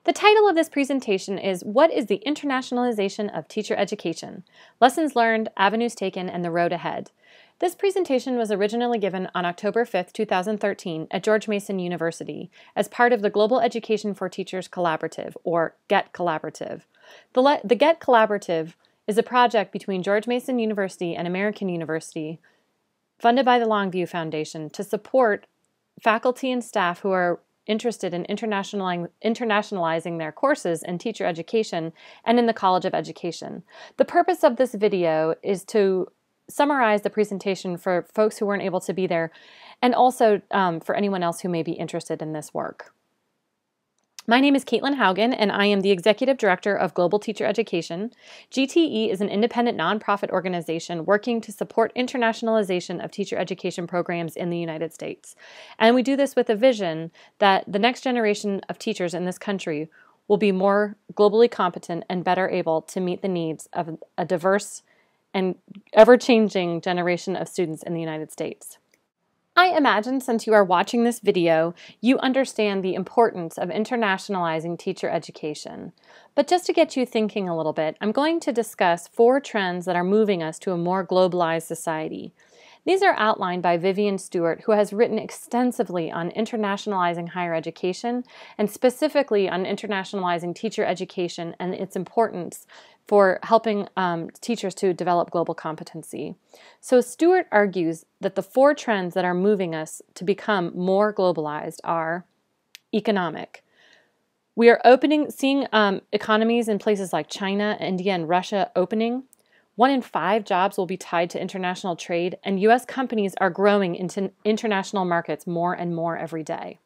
The title of this presentation is What is the Internationalization of Teacher Education? Lessons Learned, Avenues Taken, and the Road Ahead. This presentation was originally given on October 5, 2013 at George Mason University as part of the Global Education for Teachers Collaborative, or GET Collaborative. The GET Collaborative is a project between George Mason University and American University, funded by the Longview Foundation, to support faculty and staff who are interested in internationalizing their courses in teacher education and in the College of Education. The purpose of this video is to summarize the presentation for folks who weren't able to be there, and also for anyone else who may be interested in this work. My name is Caitlin Haugen, and I am the Executive Director of Global Teacher Education. GTE is an independent nonprofit organization working to support internationalization of teacher education programs in the United States. And we do this with a vision that the next generation of teachers in this country will be more globally competent and better able to meet the needs of a diverse and ever-changing generation of students in the United States. I imagine since you are watching this video, you understand the importance of internationalizing teacher education. But just to get you thinking a little bit, I'm going to discuss 4 trends that are moving us to a more globalized society. These are outlined by Vivian Stewart, who has written extensively on internationalizing higher education and specifically on internationalizing teacher education and its importance for helping teachers to develop global competency. So Stewart argues that the 4 trends that are moving us to become more globalized are economic. We are seeing economies in places like China, India, and Russia opening. 1 in 5 jobs will be tied to international trade, and U.S. companies are growing into international markets more and more every day.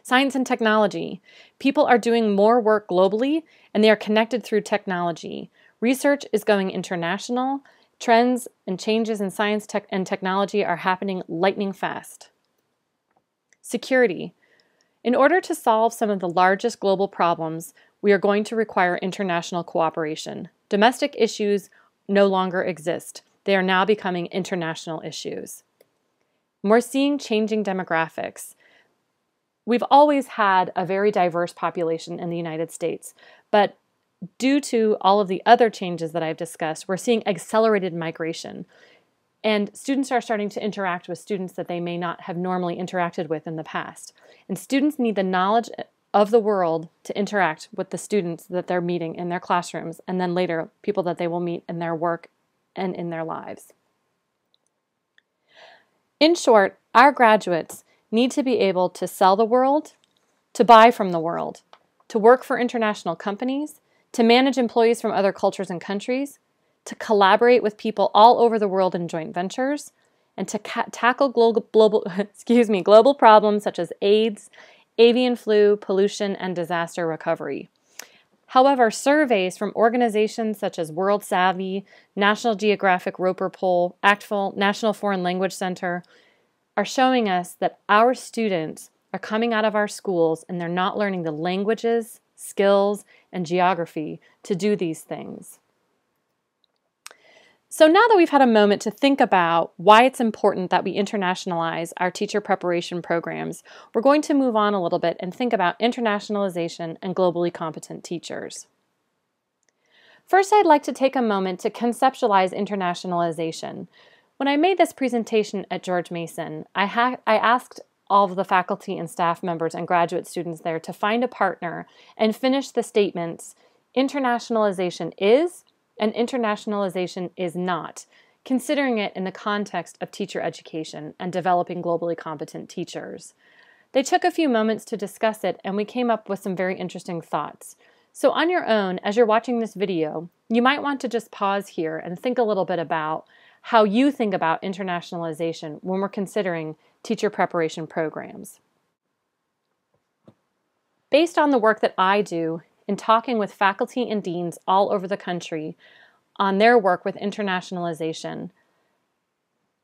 Science and technology. People are doing more work globally, and they are connected through technology. Research is going international. Trends and changes in science and technology are happening lightning fast. Security. In order to solve some of the largest global problems, we are going to require international cooperation. Domestic issues no longer exist. They are now becoming international issues. We're seeing changing demographics. We've always had a very diverse population in the United States, but due to all of the other changes that I've discussed, we're seeing accelerated migration. And students are starting to interact with students that they may not have normally interacted with in the past. And students need the knowledge of the world to interact with the students that they're meeting in their classrooms, and then later people that they will meet in their work and in their lives. In short, our graduates need to be able to sell the world, to buy from the world, to work for international companies, to manage employees from other cultures and countries, to collaborate with people all over the world in joint ventures, and to tackle global problems such as AIDS, avian flu, pollution, and disaster recovery. However, surveys from organizations such as World Savvy, National Geographic Roper Poll, ACTFL, National Foreign Language Center, are showing us that our students are coming out of our schools and they're not learning the languages, skills, and geography to do these things. So now that we've had a moment to think about why it's important that we internationalize our teacher preparation programs, we're going to move on a little bit and think about internationalization and globally competent teachers. First, I'd like to take a moment to conceptualize internationalization. When I made this presentation at George Mason, I asked all of the faculty and staff members and graduate students there to find a partner and finish the statements, internationalization is, and internationalization is not, considering it in the context of teacher education and developing globally competent teachers. They took a few moments to discuss it, and we came up with some very interesting thoughts. So on your own, as you're watching this video, you might want to just pause here and think a little bit about how you think about internationalization when we're considering teacher preparation programs. Based on the work that I do in talking with faculty and deans all over the country on their work with internationalization,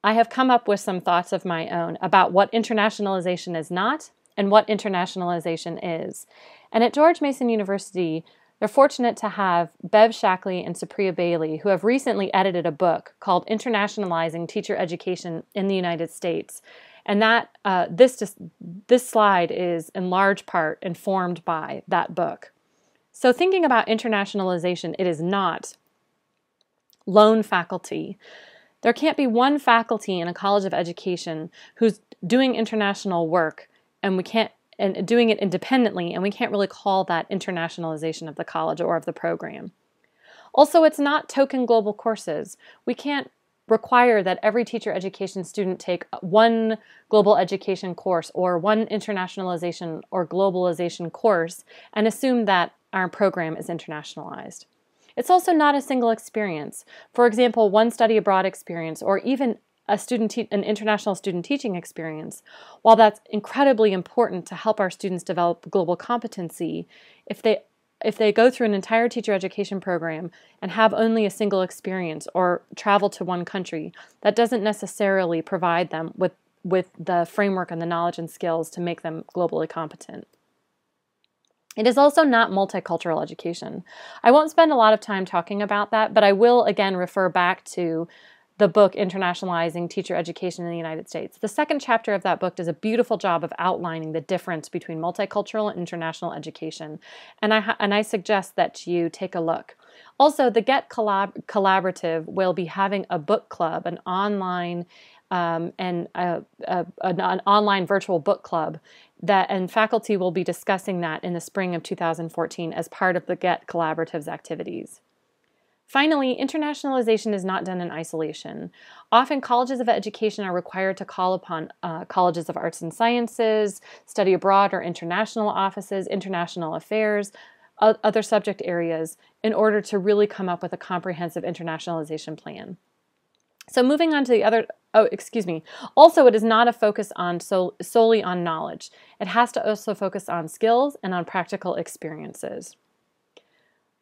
I have come up with some thoughts of my own about what internationalization is not and what internationalization is. And at George Mason University, they're fortunate to have Bev Shackley and Supriya Bailey, who have recently edited a book called Internationalizing Teacher Education in the United States. And that this slide is in large part informed by that book. So thinking about internationalization, it is not lone faculty. There can't be one faculty in a college of education who's doing international work and doing it independently, and we can't really call that internationalization of the college or of the program. Also, it's not token global courses. We can't require that every teacher education student take one global education course or one internationalization or globalization course and assume that our program is internationalized. It's also not a single experience. For example, one study abroad experience or even an international student teaching experience, while that's incredibly important to help our students develop global competency, if they go through an entire teacher education program and have only a single experience or travel to one country, that doesn't necessarily provide them with the framework and the knowledge and skills to make them globally competent. It is also not multicultural education. I won't spend a lot of time talking about that, but I will again refer back to the book Internationalizing Teacher Education in the United States. The second chapter of that book does a beautiful job of outlining the difference between multicultural and international education, and I suggest that you take a look. Also, the Get Collaborative will be having a book club, an online an online virtual book club, and faculty will be discussing that in the spring of 2014 as part of the Get Collaborative's activities. Finally, internationalization is not done in isolation. Often colleges of education are required to call upon colleges of arts and sciences, study abroad or international offices, international affairs, other subject areas in order to really come up with a comprehensive internationalization plan. So moving on to the other, Also, it is not a focus on solely on knowledge. It has to also focus on skills and on practical experiences.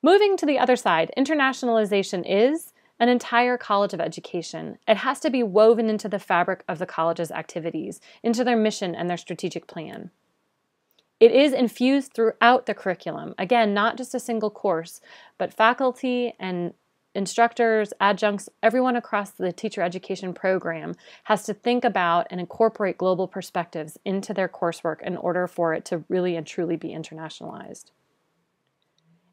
Moving to the other side, internationalization is an entire college of education. It has to be woven into the fabric of the college's activities, into their mission and their strategic plan. It is infused throughout the curriculum. Again, not just a single course, but faculty and instructors, adjuncts, everyone across the teacher education program has to think about and incorporate global perspectives into their coursework in order for it to really and truly be internationalized.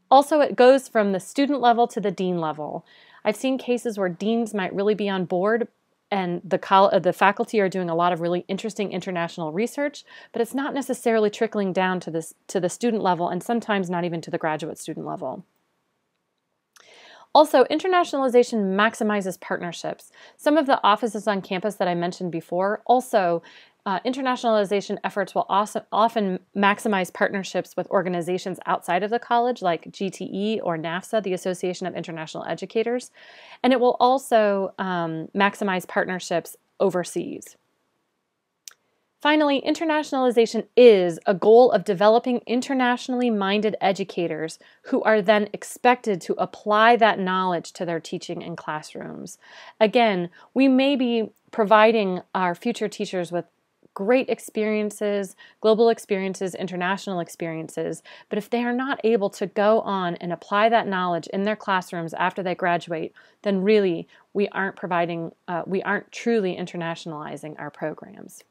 Also, it goes from the student level to the dean level. I've seen cases where deans might really be on board and the faculty are doing a lot of really interesting international research, but it's not necessarily trickling down to the student level and sometimes not even to the graduate student level. Also, internationalization maximizes partnerships. Some of the offices on campus that I mentioned before, also internationalization efforts will also often maximize partnerships with organizations outside of the college, like GTE or NAFSA, the Association of International Educators, and it will also maximize partnerships overseas. Finally, internationalization is a goal of developing internationally minded educators who are then expected to apply that knowledge to their teaching in classrooms. Again, we may be providing our future teachers with great experiences, global experiences, international experiences, but if they are not able to go on and apply that knowledge in their classrooms after they graduate, then really we aren't truly internationalizing our programs.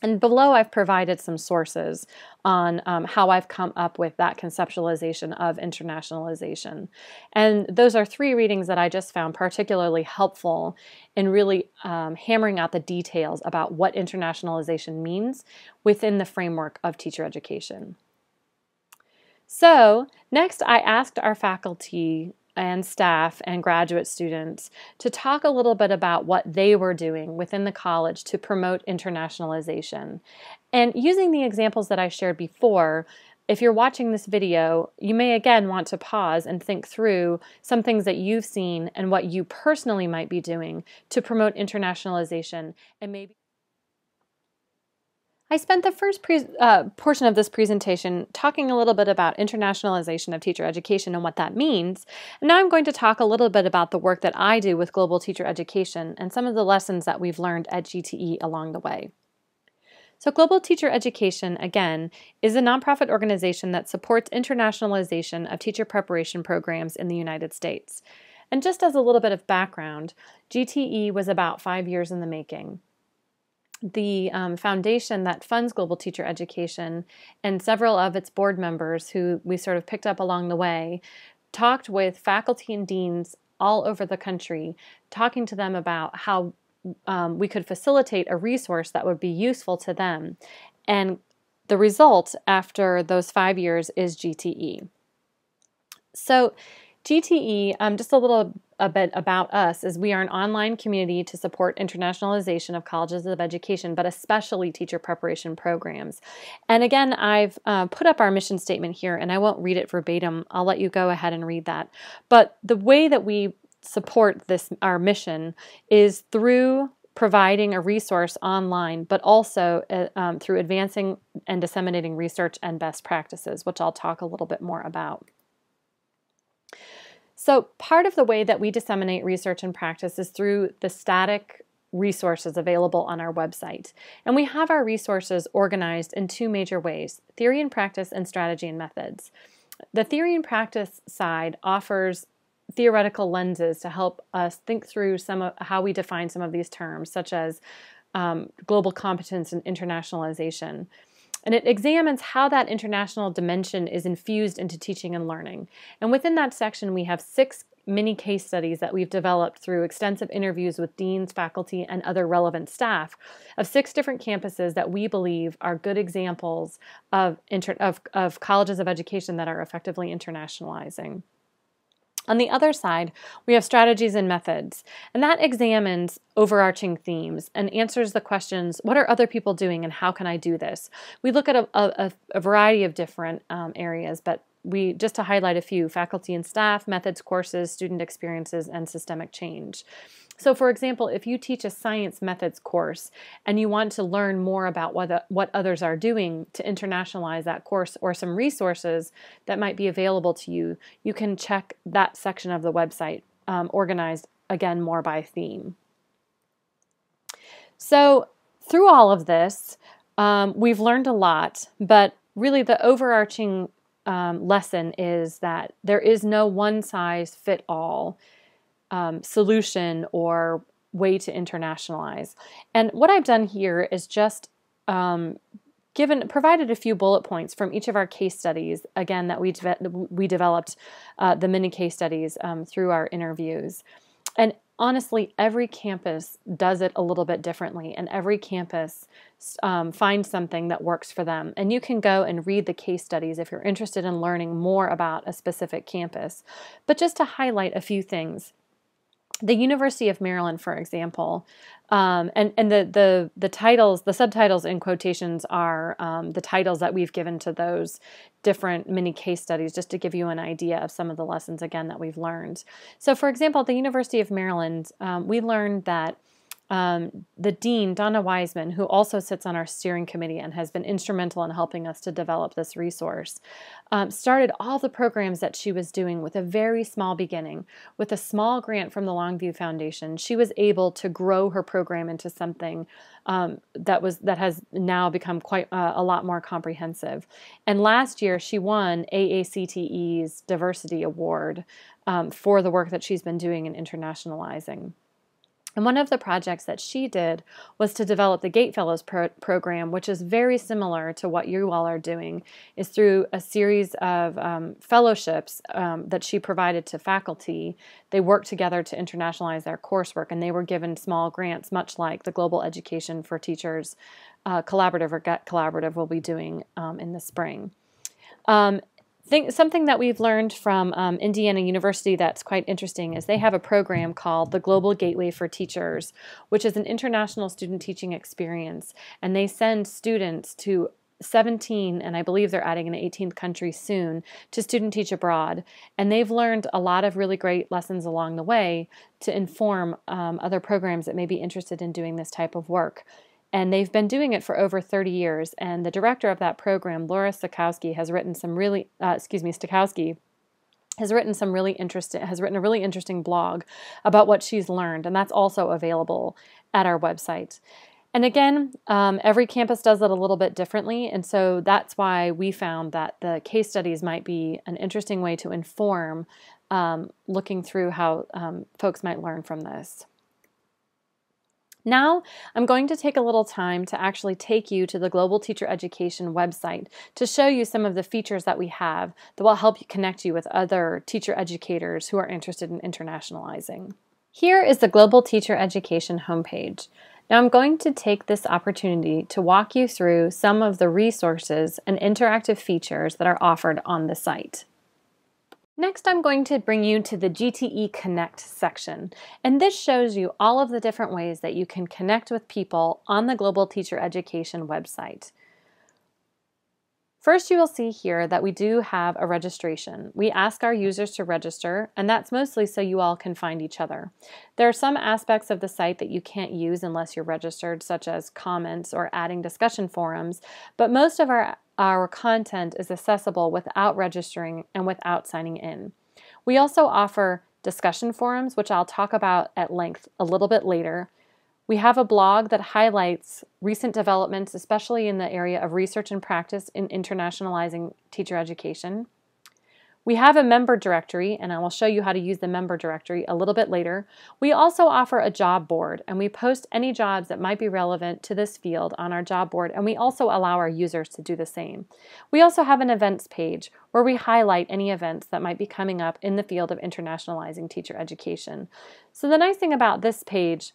And below I've provided some sources on how I've come up with that conceptualization of internationalization. And those are 3 readings that I just found particularly helpful in really hammering out the details about what internationalization means within the framework of teacher education. So next I asked our faculty and staff and graduate students to talk a little bit about what they were doing within the college to promote internationalization. And using the examples that I shared before, if you're watching this video, you may again want to pause and think through some things that you've seen and what you personally might be doing to promote internationalization and maybe I spent the first portion of this presentation talking a little bit about internationalization of teacher education and what that means. And now I'm going to talk a little bit about the work that I do with global teacher education and some of the lessons that we've learned at GTE along the way. So Global Teacher Education, again, is a nonprofit organization that supports internationalization of teacher preparation programs in the United States. And just as a little bit of background, GTE was about 5 years in the making. the foundation that funds global teacher education and several of its board members who we sort of picked up along the way talked with faculty and deans all over the country, talking to them about how we could facilitate a resource that would be useful to them. And the result after those 5 years is GTE. So GTE, just a bit about us, is we are an online community to support internationalization of colleges of education, but especially teacher preparation programs. And again, I've put up our mission statement here, and I won't read it verbatim. I'll let you go ahead and read that. But the way that we support our mission is through providing a resource online, but also through advancing and disseminating research and best practices, which I'll talk a little bit more about. So part of the way that we disseminate research and practice is through the static resources available on our website. And we have our resources organized in two major ways: theory and practice and strategy and methods. The theory and practice side offers theoretical lenses to help us think through how we define some of these terms, such as global competence and internationalization. And it examines how that international dimension is infused into teaching and learning. And within that section, we have 6 mini case studies that we've developed through extensive interviews with deans, faculty, and other relevant staff of 6 different campuses that we believe are good examples of colleges of education that are effectively internationalizing. On the other side, we have strategies and methods, and that examines overarching themes and answers the questions, what are other people doing and how can I do this? We look at a variety of different areas, but just to highlight a few: faculty and staff, methods, courses, student experiences, and systemic change. So for example, if you teach a science methods course and you want to learn more about what others are doing to internationalize that course, or some resources that might be available to you, you can check that section of the website, organized again more by theme. So through all of this, we've learned a lot, but really the overarching lesson is that there is no one-size-fit-all solution or way to internationalize. And what I've done here is just provided a few bullet points from each of our case studies, again, that we developed the mini case studies through our interviews. And honestly, every campus does it a little bit differently, and every campus finds something that works for them. And you can go and read the case studies if you're interested in learning more about a specific campus. But just to highlight a few things, the University of Maryland, for example, and the titles, the subtitles in quotations are the titles that we've given to those different mini case studies, just to give you an idea of some of the lessons, again, that we've learned. So for example, at the University of Maryland, we learned that the dean, Donna Wiseman, who also sits on our steering committee and has been instrumental in helping us to develop this resource, started all the programs that she was doing with a very small beginning. With a small grant from the Longview Foundation, she was able to grow her program into something that has now become quite a lot more comprehensive. And last year, she won AACTE's Diversity Award for the work that she's been doing in internationalizing. And one of the projects that she did was to develop the Gate Fellows program, which is very similar to what you all are doing, is through a series of fellowships that she provided to faculty. They worked together to internationalize their coursework, and they were given small grants, much like the Global Education for Teachers Collaborative, or GET Collaborative, will be doing in the spring. Something that we've learned from Indiana University that's quite interesting is they have a program called the Global Gateway for Teachers, which is an international student teaching experience. And they send students to 17, and I believe they're adding an 18th country soon, to student teach abroad. And they've learned a lot of really great lessons along the way to inform other programs that may be interested in doing this type of work. And they've been doing it for over 30 years. And the director of that program, Laura Stokowski, has written some really, Stokowski has written a really interesting blog about what she's learned. And that's also available at our website. And again, every campus does it a little bit differently. And so that's why we found that the case studies might be an interesting way to inform looking through how folks might learn from this. Now, I'm going to take a little time to actually take you to the Global Teacher Education website to show you some of the features that we have that will help you connect you with other teacher educators who are interested in internationalizing. Here is the Global Teacher Education homepage. Now, I'm going to take this opportunity to walk you through some of the resources and interactive features that are offered on the site. Next, I'm going to bring you to the GTE Connect section, and this shows you all of the different ways that you can connect with people on the Global Teacher Education website. First, you will see here that we do have a registration. We ask our users to register, and that's mostly so you all can find each other. There are some aspects of the site that you can't use unless you're registered, such as comments or adding discussion forums, but most of our content is accessible without registering and without signing in. We also offer discussion forums, which I'll talk about at length a little bit later. We have a blog that highlights recent developments, especially in the area of research and practice in internationalizing teacher education. We have a member directory, and I will show you how to use the member directory a little bit later. We also offer a job board, and we post any jobs that might be relevant to this field on our job board, and we also allow our users to do the same. We also have an events page where we highlight any events that might be coming up in the field of internationalizing teacher education. So the nice thing about this page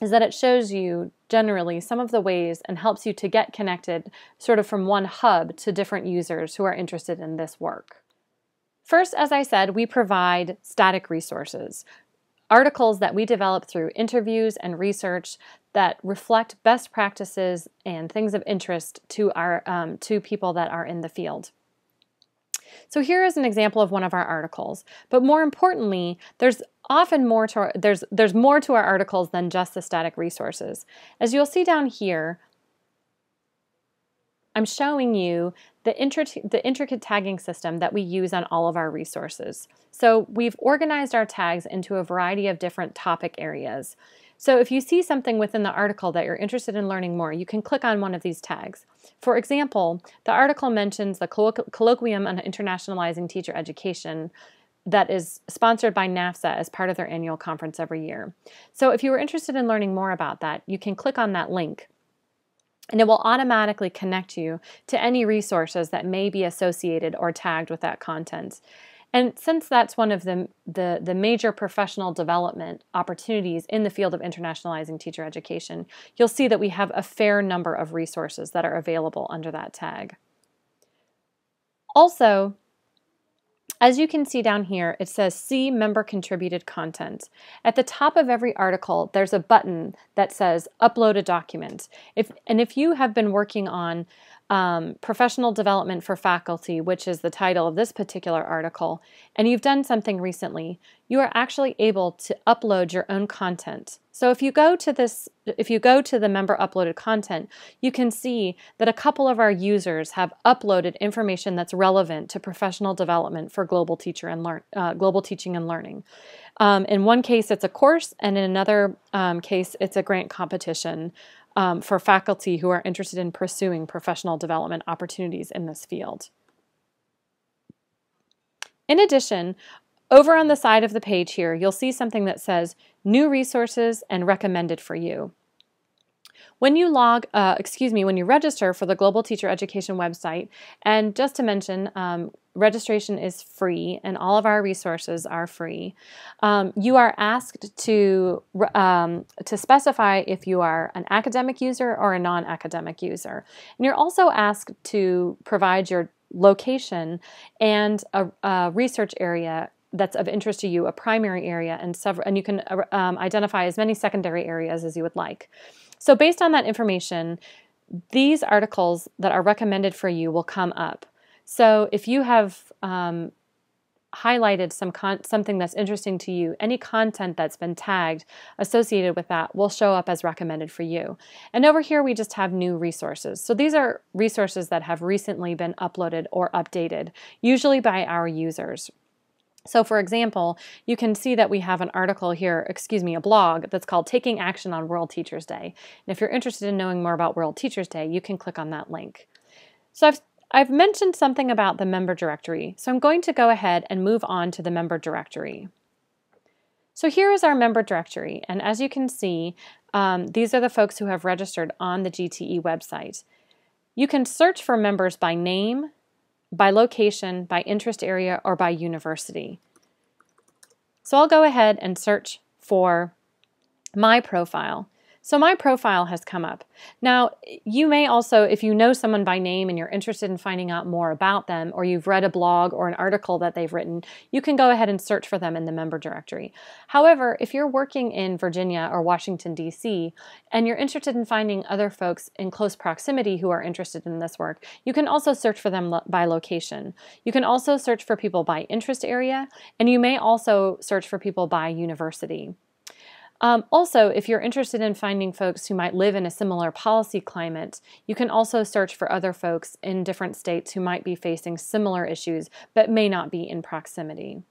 is that it shows you generally some of the ways and helps you to get connected sort of from one hub to different users who are interested in this work. First, as I said, we provide static resources, articles that we develop through interviews and research that reflect best practices and things of interest to to people that are in the field. So here is an example of one of our articles, but more importantly, there's often more to there's more to our articles than just the static resources. As you'll see down here, I'm showing you the intricate tagging system that we use on all of our resources. So we've organized our tags into a variety of different topic areas. So if you see something within the article that you're interested in learning more, you can click on one of these tags. For example, the article mentions the Colloquium on Internationalizing Teacher Education that is sponsored by NAFSA as part of their annual conference every year. So if you were interested in learning more about that, you can click on that link, and it will automatically connect you to any resources that may be associated or tagged with that content. And since that's one of the major professional development opportunities in the field of internationalizing teacher education, you'll see that we have a fair number of resources that are available under that tag. Also, as you can see down here, it says See Member Contributed Content. At the top of every article, there's a button that says Upload a Document. If you have been working on professional development for faculty, which is the title of this particular article, and you've done something recently, you are actually able to upload your own content. So if you go to the member uploaded content, you can see that a couple of our users have uploaded information that's relevant to professional development for global teaching and learning. In one case, it's a course, and in another case, it's a grant competition for faculty who are interested in pursuing professional development opportunities in this field. In addition, over on the side of the page here, you'll see something that says New Resources and Recommended for You. When you when you register for the Global Teacher Education website, and just to mention, registration is free and all of our resources are free. You are asked to specify if you are an academic user or a non-academic user. And you're also asked to provide your location and a research area that's of interest to you, a primary area, and you can identify as many secondary areas as you would like. So based on that information, these articles that are recommended for you will come up. So if you have highlighted something that's interesting to you, any content that's been tagged associated with that will show up as recommended for you. And over here we just have new resources. So these are resources that have recently been uploaded or updated, usually by our users. So for example, you can see that we have an article here, a blog that's called Taking Action on World Teachers Day. And if you're interested in knowing more about World Teachers Day, you can click on that link. So I've mentioned something about the member directory, so I'm going to go ahead and move on to the member directory. So here is our member directory, and as you can see, These are the folks who have registered on the GTE website. You can search for members by name, by location, by interest area, or by university. So I'll go ahead and search for my profile. So my profile has come up. Now, you may also, if you know someone by name and you're interested in finding out more about them, or you've read a blog or an article that they've written, you can go ahead and search for them in the member directory. However, if you're working in Virginia or Washington, D.C., and you're interested in finding other folks in close proximity who are interested in this work, you can also search for them by location. You can also search for people by interest area, and you may also search for people by university. Also, if you're interested in finding folks who might live in a similar policy climate, you can also search for other folks in different states who might be facing similar issues but may not be in proximity.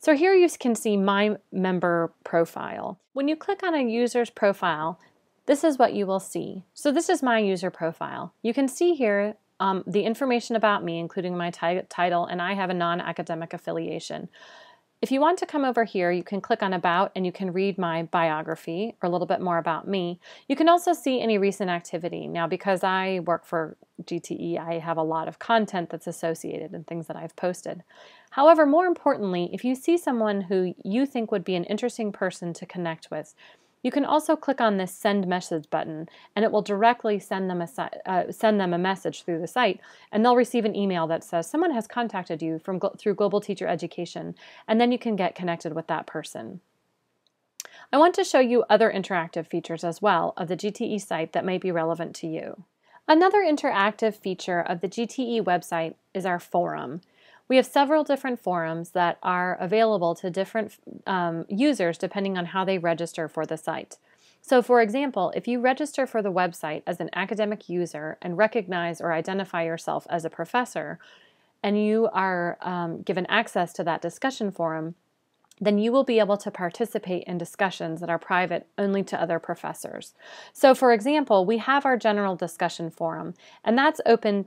So here you can see my member profile. When you click on a user's profile, this is what you will see. So this is my user profile. You can see here the information about me, including my title, and I have a non-academic affiliation. If you want to come over here, you can click on About and you can read my biography or a little bit more about me. You can also see any recent activity. Now, because I work for GTE, I have a lot of content that's associated and things that I've posted. However, more importantly, if you see someone who you think would be an interesting person to connect with, you can also click on this Send Message button, and it will directly send them a message through the site, and they'll receive an email that says someone has contacted you through Global Teacher Education, and then you can get connected with that person. I want to show you other interactive features as well of the GTE site that may be relevant to you. Another interactive feature of the GTE website is our forum. We have several different forums that are available to different users depending on how they register for the site. So for example, if you register for the website as an academic user and recognize or identify yourself as a professor, and you are given access to that discussion forum, then you will be able to participate in discussions that are private only to other professors. So for example, we have our general discussion forum, and that's open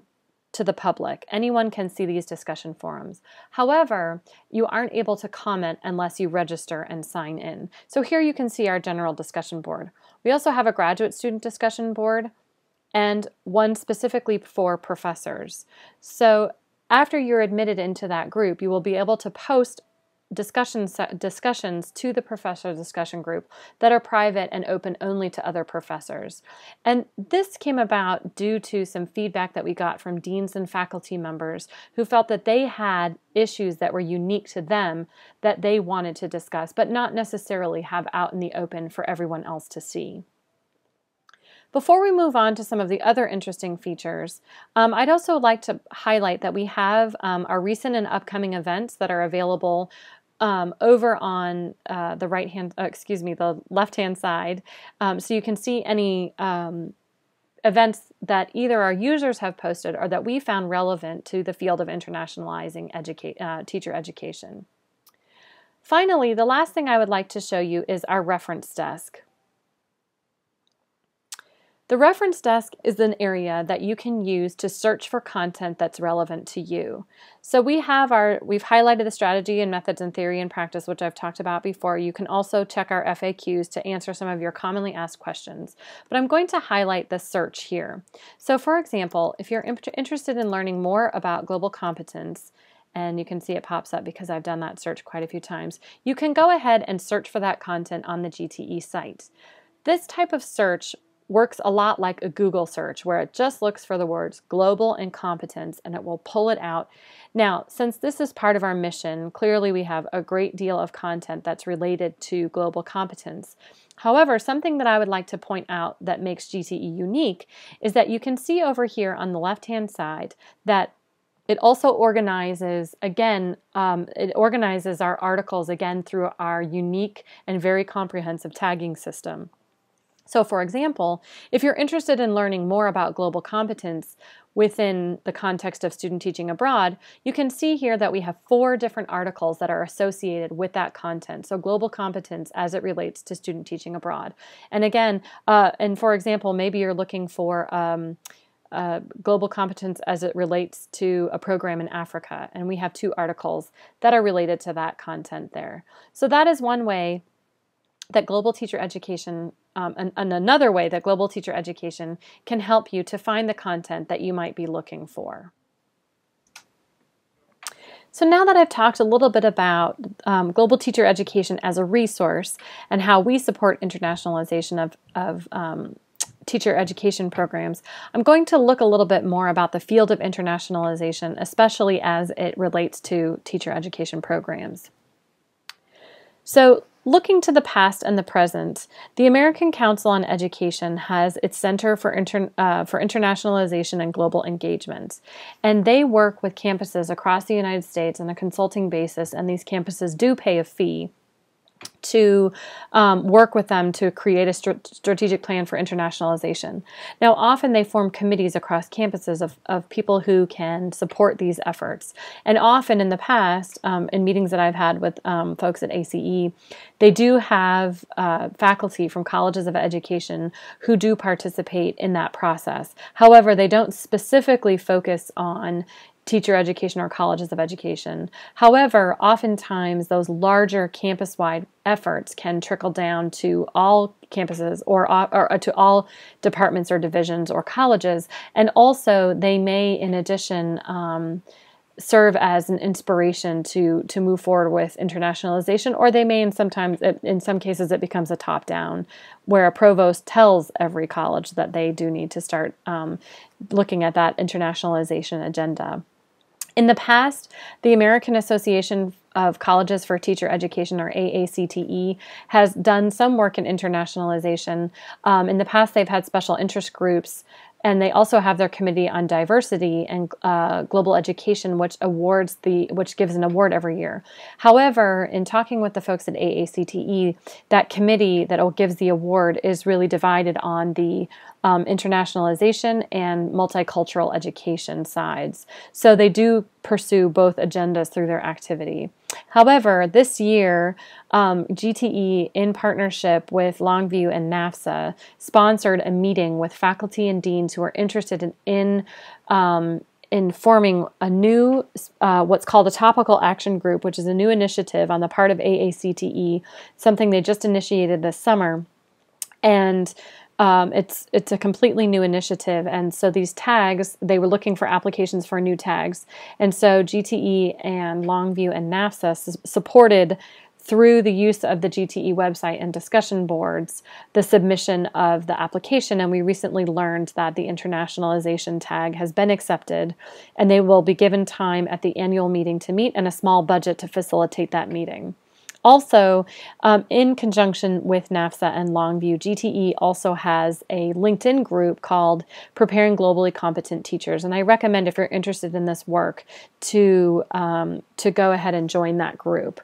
to the public. Anyone can see these discussion forums. However, you aren't able to comment unless you register and sign in. So here you can see our general discussion board. We also have a graduate student discussion board and one specifically for professors. So after you're admitted into that group, you will be able to post discussions to the professor discussion group that are private and open only to other professors. And this came about due to some feedback that we got from deans and faculty members who felt that they had issues that were unique to them that they wanted to discuss, but not necessarily have out in the open for everyone else to see. Before we move on to some of the other interesting features, I'd also like to highlight that we have our recent and upcoming events that are available over on the left-hand side. So you can see any events that either our users have posted or that we found relevant to the field of internationalizing teacher education. Finally, the last thing I would like to show you is our reference desk. The reference desk is an area that you can use to search for content that's relevant to you. So we've highlighted the strategy and methods and theory and practice, which I've talked about before. You can also check our FAQs to answer some of your commonly asked questions. But I'm going to highlight the search here. So for example, if you're interested in learning more about global competence, and you can see it pops up because I've done that search quite a few times, you can go ahead and search for that content on the GTE site. This type of search works a lot like a Google search where it just looks for the words global and competence and it will pull it out. Now, since this is part of our mission, clearly we have a great deal of content that's related to global competence. However, something that I would like to point out that makes GTE unique is that you can see over here on the left-hand side that it also organizes, again, it organizes our articles again through our unique and very comprehensive tagging system. So for example, if you're interested in learning more about global competence within the context of student teaching abroad, you can see here that we have 4 different articles that are associated with that content. So global competence as it relates to student teaching abroad. And again, and for example, maybe you're looking for global competence as it relates to a program in Africa, and we have 2 articles that are related to that content there. So that is one way that global teacher education and another way that global teacher education can help you to find the content that you might be looking for. So now that I've talked a little bit about global teacher education as a resource and how we support internationalization of teacher education programs, I'm going to look a little bit more about the field of internationalization, especially as it relates to teacher education programs. So, looking to the past and the present, the American Council on Education has its Center for Internationalization and Global Engagement, and they work with campuses across the United States on a consulting basis, and these campuses do pay a fee to work with them to create a strategic plan for internationalization. Now, often they form committees across campuses of people who can support these efforts. And often in the past, in meetings that I've had with folks at ACE, they do have faculty from colleges of education who do participate in that process. However, they don't specifically focus on teacher education or colleges of education. However, oftentimes those larger campus-wide efforts can trickle down to all campuses or to all departments or divisions or colleges, and also they may, in addition, serve as an inspiration to move forward with internationalization, or they may, in some cases, it becomes a top-down, where a provost tells every college that they do need to start looking at that internationalization agenda. In the past, the American Association of Colleges for Teacher Education, or AACTE, has done some work in internationalization. In the past, they've had special interest groups, and they also have their Committee on Diversity and Global Education, which gives an award every year. However, in talking with the folks at AACTE, that committee that gives the award is really divided on the internationalization and multicultural education sides. So they do pursue both agendas through their activity. However, this year, GTE, in partnership with Longview and NAFSA, sponsored a meeting with faculty and deans who are interested in forming a new, what's called a Topical Action Group, which is a new initiative on the part of AACTE, something they just initiated this summer. And it's a completely new initiative, and so these tags, they were looking for applications for new tags, and so GTE and Longview and NAFSA supported, through the use of the GTE website and discussion boards, the submission of the application, and we recently learned that the internationalization tag has been accepted, and they will be given time at the annual meeting to meet and a small budget to facilitate that meeting. Also, in conjunction with NAFSA and Longview, GTE also has a LinkedIn group called Preparing Globally Competent Teachers, and I recommend, if you're interested in this work, to go ahead and join that group.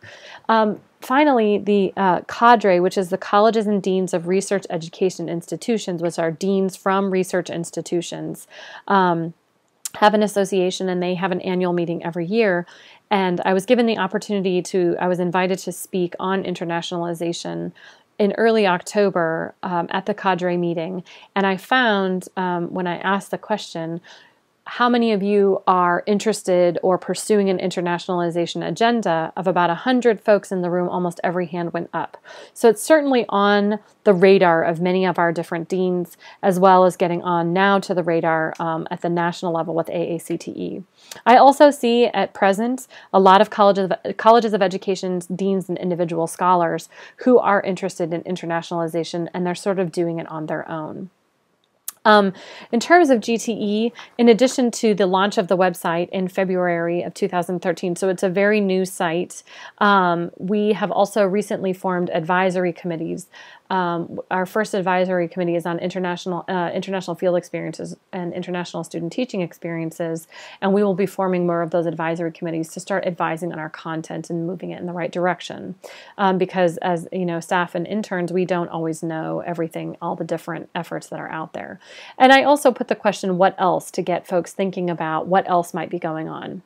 Finally, the cadre, which is the Colleges and Deans of Research Education Institutions, which are deans from research institutions, have an association, and they have an annual meeting every year. And I was given the opportunity I was invited to speak on internationalization in early October at the cadre meeting. And I found, when I asked the question, how many of you are interested or pursuing an internationalization agenda, of about 100 folks in the room, almost every hand went up. So it's certainly on the radar of many of our different deans, as well as getting on now to the radar at the national level with AACTE. I also see at present a lot of colleges of education deans and individual scholars who are interested in internationalization, and they're sort of doing it on their own. In terms of GTE, in addition to the launch of the website in February of 2013, so it's a very new site, we have also recently formed advisory committees. Our first advisory committee is on international field experiences and international student teaching experiences, and we will be forming more of those advisory committees to start advising on our content and moving it in the right direction. Because as you know, staff and interns, we don't always know everything, all the different efforts that are out there. And I also put the question, what else, to get folks thinking about what else might be going on.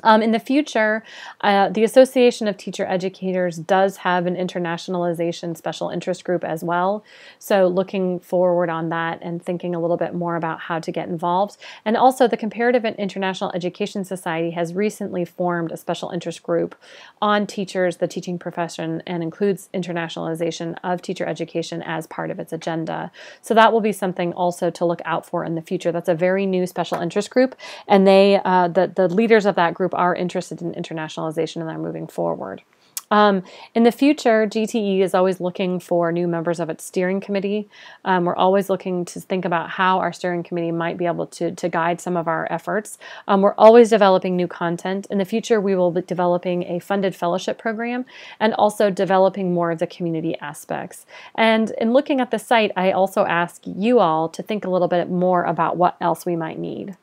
In the future, the Association of Teacher Educators does have an internationalization special interest group as well. So looking forward on that and thinking a little bit more about how to get involved. And also the Comparative and International Education Society has recently formed a special interest group on teachers, the teaching profession, and includes internationalization of teacher education as part of its agenda. So that will be something also to look out for in the future. That's a very new special interest group, and the leaders of that group are interested in internationalization and they're moving forward. In the future, GTE is always looking for new members of its steering committee. We're always looking to think about how our steering committee might be able to guide some of our efforts. We're always developing new content. In the future, we will be developing a funded fellowship program and also developing more of the community aspects. And in looking at the site, I also ask you all to think a little bit more about what else we might need.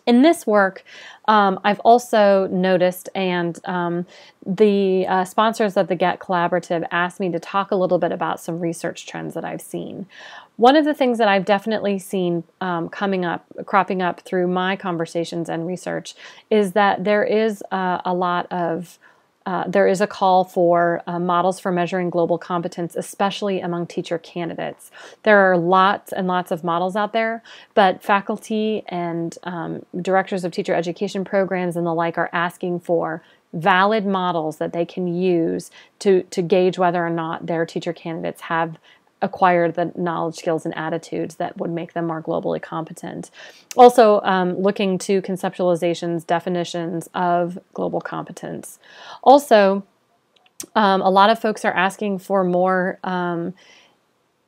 In this work, I've also noticed, and the sponsors of the GET Collaborative asked me to talk a little bit about some research trends that I've seen. One of the things that I've definitely seen cropping up through my conversations and research is that there is there is a call for models for measuring global competence, especially among teacher candidates. There are lots and lots of models out there, but faculty and directors of teacher education programs and the like are asking for valid models that they can use to gauge whether or not their teacher candidates have acquired the knowledge, skills, and attitudes that would make them more globally competent. Also, looking to conceptualizations, definitions of global competence. Also, a lot of folks are asking for more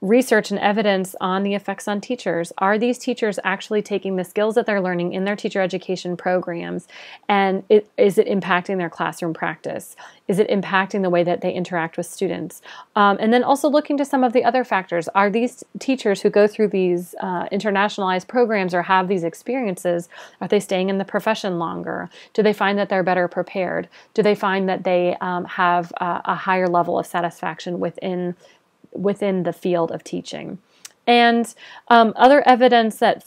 research and evidence on the effects on teachers. Are these teachers actually taking the skills that they're learning in their teacher education programs, and is it impacting their classroom practice? Is it impacting the way that they interact with students? And then also looking to some of the other factors. Are these teachers who go through these internationalized programs or have these experiences, are they staying in the profession longer? Do they find that they're better prepared? Do they find that they have a higher level of satisfaction within the field of teaching? And other evidence that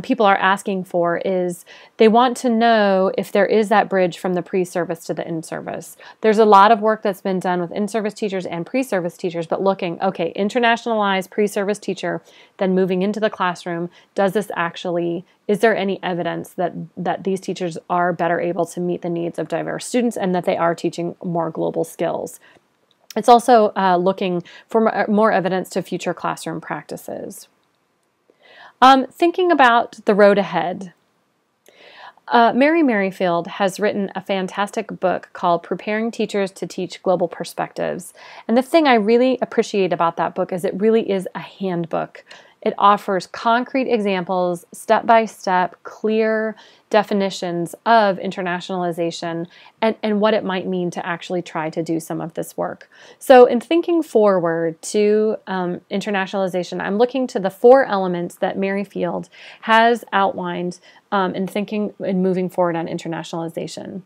people are asking for is they want to know if there is that bridge from the pre-service to the in-service. There's a lot of work that's been done with in-service teachers and pre-service teachers, but looking, okay, internationalized pre-service teacher, then moving into the classroom, is there any evidence that these teachers are better able to meet the needs of diverse students and that they are teaching more global skills? It's also looking for more evidence to future classroom practices. Thinking about the road ahead. Mary Merrifield has written a fantastic book called Preparing Teachers to Teach Global Perspectives. And the thing I really appreciate about that book is it really is a handbook. It offers concrete examples, step-by-step, clear definitions of internationalization and what it might mean to actually try to do some of this work. So in thinking forward to internationalization, I'm looking to the 4 elements that Merrifield has outlined in thinking and moving forward on internationalization.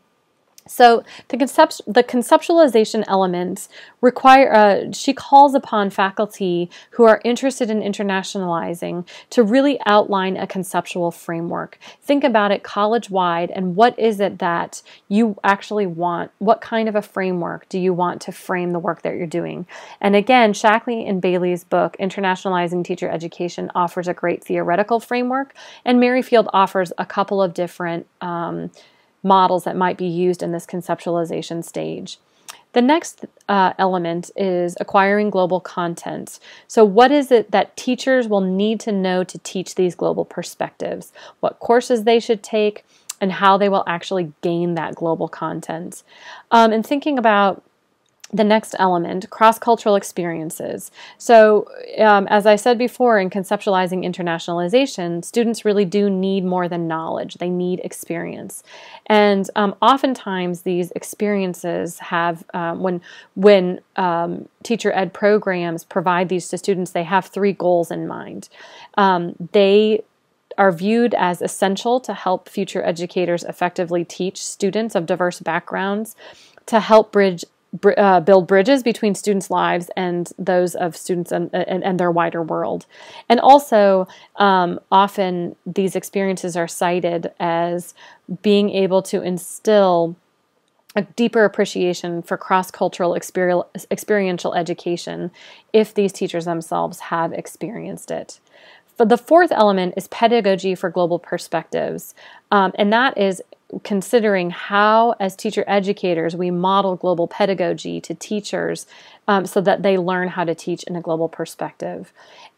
So the conceptualization elements require, she calls upon faculty who are interested in internationalizing to really outline a conceptual framework. Think about it college-wide and what is it that you actually want? What kind of a framework do you want to frame the work that you're doing? And again, Shackley and Bailey's book, Internationalizing Teacher Education, offers a great theoretical framework, and Merrifield offers a couple of different models that might be used in this conceptualization stage. The next element is acquiring global content. So what is it that teachers will need to know to teach these global perspectives? What courses they should take and how they will actually gain that global content. And thinking about the next element, cross-cultural experiences. So as I said before, in conceptualizing internationalization, students really do need more than knowledge. They need experience. And oftentimes these experiences have, when teacher ed programs provide these to students, they have 3 goals in mind. They are viewed as essential to help future educators effectively teach students of diverse backgrounds, to help bridge build bridges between students' lives and those of students and their wider world. And also, often these experiences are cited as being able to instill a deeper appreciation for cross-cultural experiential education if these teachers themselves have experienced it. But the fourth element is pedagogy for global perspectives, and that is considering how, as teacher educators, we model global pedagogy to teachers so that they learn how to teach in a global perspective.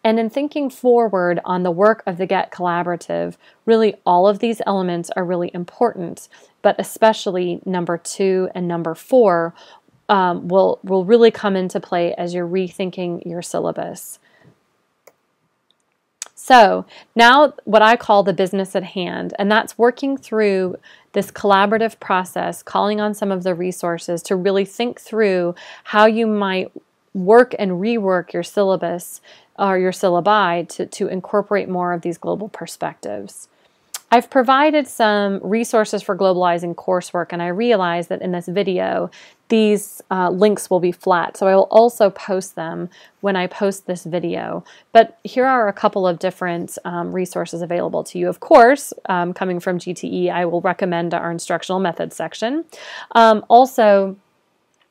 And in thinking forward on the work of the GET Collaborative, really all of these elements are really important, but especially number 2 and number 4 will really come into play as you're rethinking your syllabus. So now what I call the business at hand, and that's working through this collaborative process, calling on some of the resources to really think through how you might work and rework your syllabus or your syllabi to incorporate more of these global perspectives. I've provided some resources for globalizing coursework, and I realize that in this video, these links will be flat, so I will also post them when I post this video. But here are a couple of different resources available to you. Of course, coming from GTE, I will recommend our instructional methods section. Also,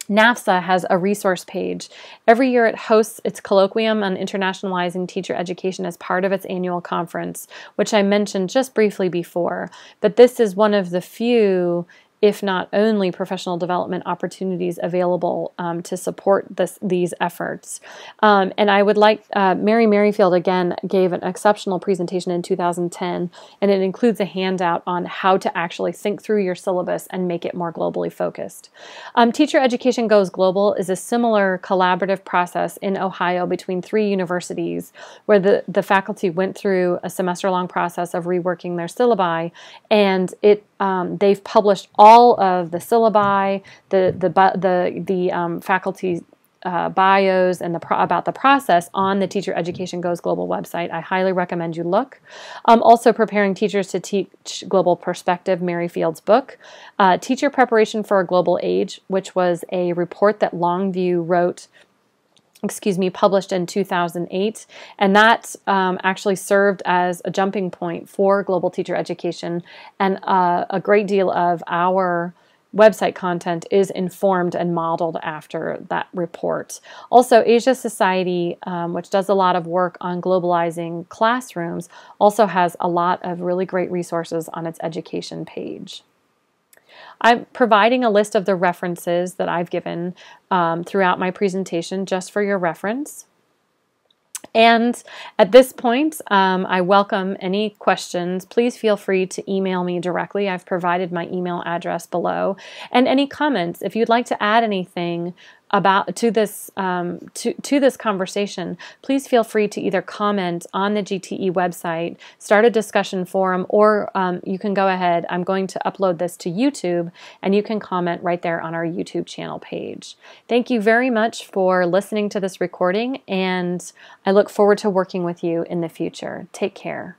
NAFSA has a resource page. Every year it hosts its colloquium on internationalizing teacher education as part of its annual conference, which I mentioned just briefly before. But this is one of the few, if not only, professional development opportunities available to support these efforts. And I would like, Mary Merrifield again gave an exceptional presentation in 2010, and it includes a handout on how to actually think through your syllabus and make it more globally focused. Teacher Education Goes Global is a similar collaborative process in Ohio between 3 universities where the faculty went through a semester-long process of reworking their syllabi, and they've published all of the syllabi, the faculty bios, and about the process on the Teacher Education Goes Global website. I highly recommend you look. Also, Preparing Teachers to Teach Global Perspective, Merrifield's book. Teacher Preparation for a Global Age, which was a report that Longview wrote, published in 2008, and that actually served as a jumping point for global teacher education, and a great deal of our website content is informed and modeled after that report. Also, Asia Society, which does a lot of work on globalizing classrooms, also has a lot of really great resources on its education page. I'm providing a list of the references that I've given throughout my presentation just for your reference. And at this point, I welcome any questions. Please feel free to email me directly. I've provided my email address below. And any comments, if you'd like to add anything to this conversation, please feel free to either comment on the GTE website, start a discussion forum, or you can go ahead. I'm going to upload this to YouTube, and you can comment right there on our YouTube channel page. Thank you very much for listening to this recording, and I look forward to working with you in the future. Take care.